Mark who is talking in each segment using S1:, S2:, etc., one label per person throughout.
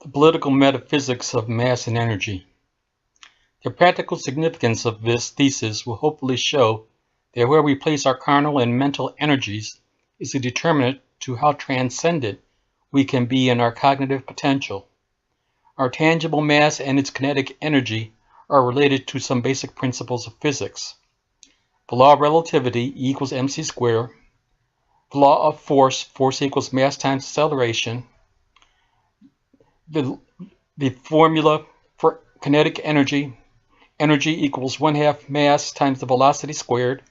S1: The political metaphysics of mass and energy. The practical significance of this thesis will hopefully show that where we place our carnal and mental energies is a determinant to how transcendent we can be in our cognitive potential. Our tangible mass and its kinetic energy are related to some basic principles of physics. The law of relativity, E equals mc squared. The law of force, force equals mass times acceleration. The formula for kinetic energy, energy equals 1/2 mass times the velocity squared,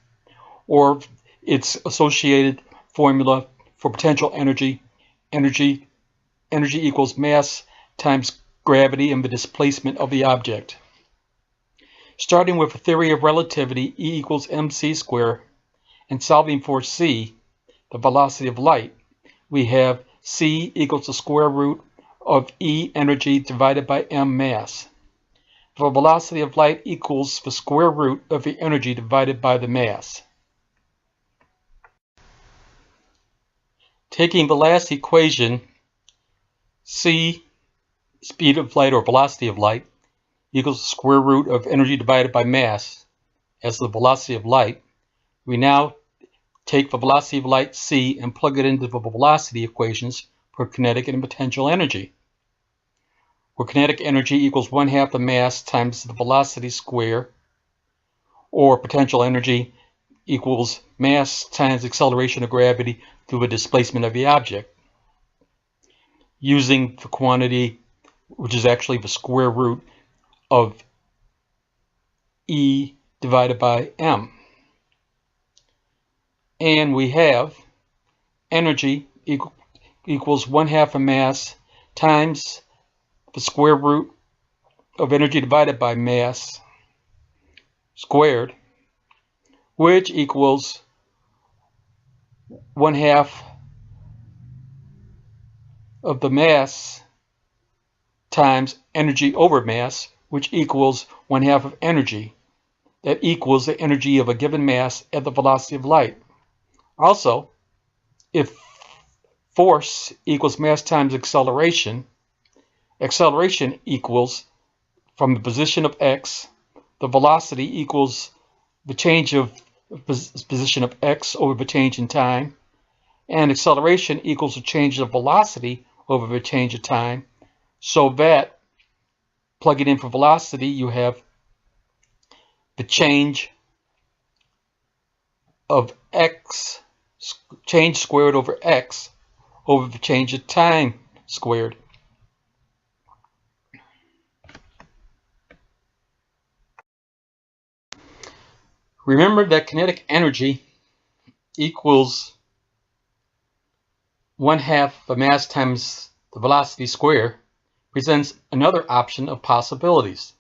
S1: or its associated formula for potential energy, energy equals mass times gravity and the displacement of the object. Starting with the theory of relativity, E equals mc squared, and solving for c, the velocity of light, we have c equals the square root of E energy divided by m mass. The velocity of light equals the square root of the energy divided by the mass. Taking the last equation, c, speed of light or velocity of light, equals the square root of energy divided by mass as the velocity of light, we now take the velocity of light c and plug it into the velocity equations for kinetic and potential energy, where kinetic energy equals 1/2 the mass times the velocity square, or potential energy equals mass times acceleration of gravity through the displacement of the object, using the quantity which is actually the square root of E divided by m. And we have energy equals 1/2 a mass times the square root of energy divided by mass squared, which equals 1/2 of the mass times energy over mass, which equals 1/2 of energy. That equals the energy of a given mass at the velocity of light. Also, if force equals mass times acceleration, acceleration equals, from the position of x, the velocity equals the change of position of x over the change in time, and acceleration equals the change of velocity over the change of time, so that, plugging in for velocity, you have the change of x, change squared over x, over the change of time squared. Remember that kinetic energy equals 1/2 the mass times the velocity squared presents another option of possibilities.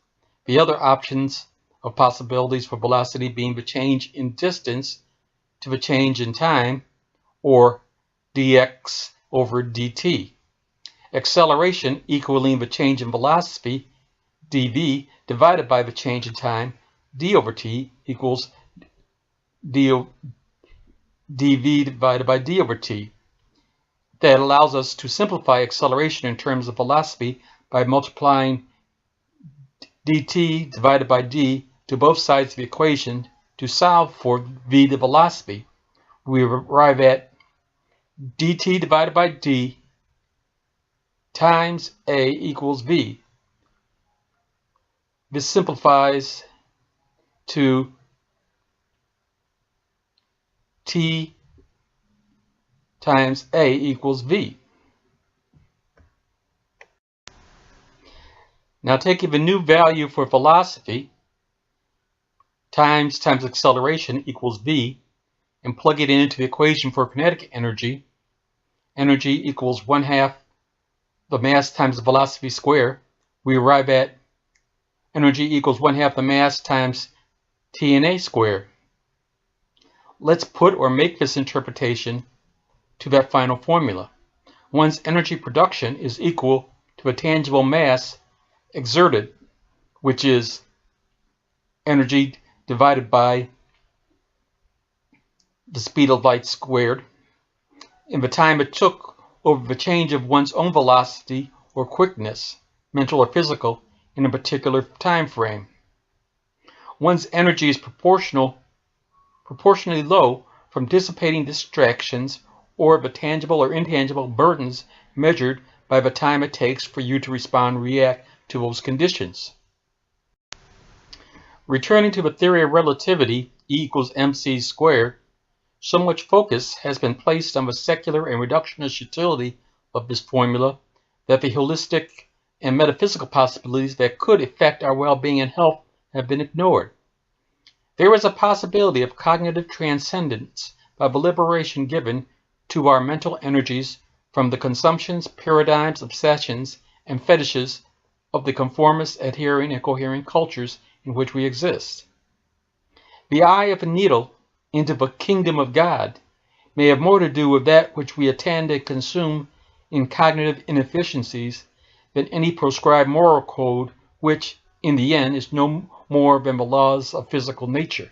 S1: The other options of possibilities for velocity being the change in distance to the change in time, or dx over dt. Acceleration equaling the change in velocity, dv, divided by the change in time, d over t, equals dv divided by d over t. That allows us to simplify acceleration in terms of velocity by multiplying dt divided by d to both sides of the equation to solve for v, the velocity. We arrive at dt divided by d times a equals v. This simplifies to t times a equals v. Now taking the new value for velocity, times acceleration equals v, and plug it into the equation for kinetic energy, energy equals 1/2 the mass times the velocity squared, we arrive at energy equals 1/2 the mass times T&A squared. Let's put or make this interpretation to that final formula. One's energy production is equal to a tangible mass exerted, which is energy divided by the speed of light squared, and the time it took over the change of one's own velocity or quickness, mental or physical, in a particular time frame. One's energy is proportionally low from dissipating distractions or of tangible or intangible burdens measured by the time it takes for you to respond and react to those conditions. Returning to the theory of relativity, E equals mc squared, so much focus has been placed on the secular and reductionist utility of this formula that the holistic and metaphysical possibilities that could affect our well-being and health have been ignored. There is a possibility of cognitive transcendence by the liberation given to our mental energies from the consumptions, paradigms, obsessions, and fetishes of the conformist, adhering, and coherent cultures in which we exist. The eye of a needle into the kingdom of God may have more to do with that which we attend and consume in cognitive inefficiencies than any prescribed moral code, which, in the end, is no more than the laws of physical nature.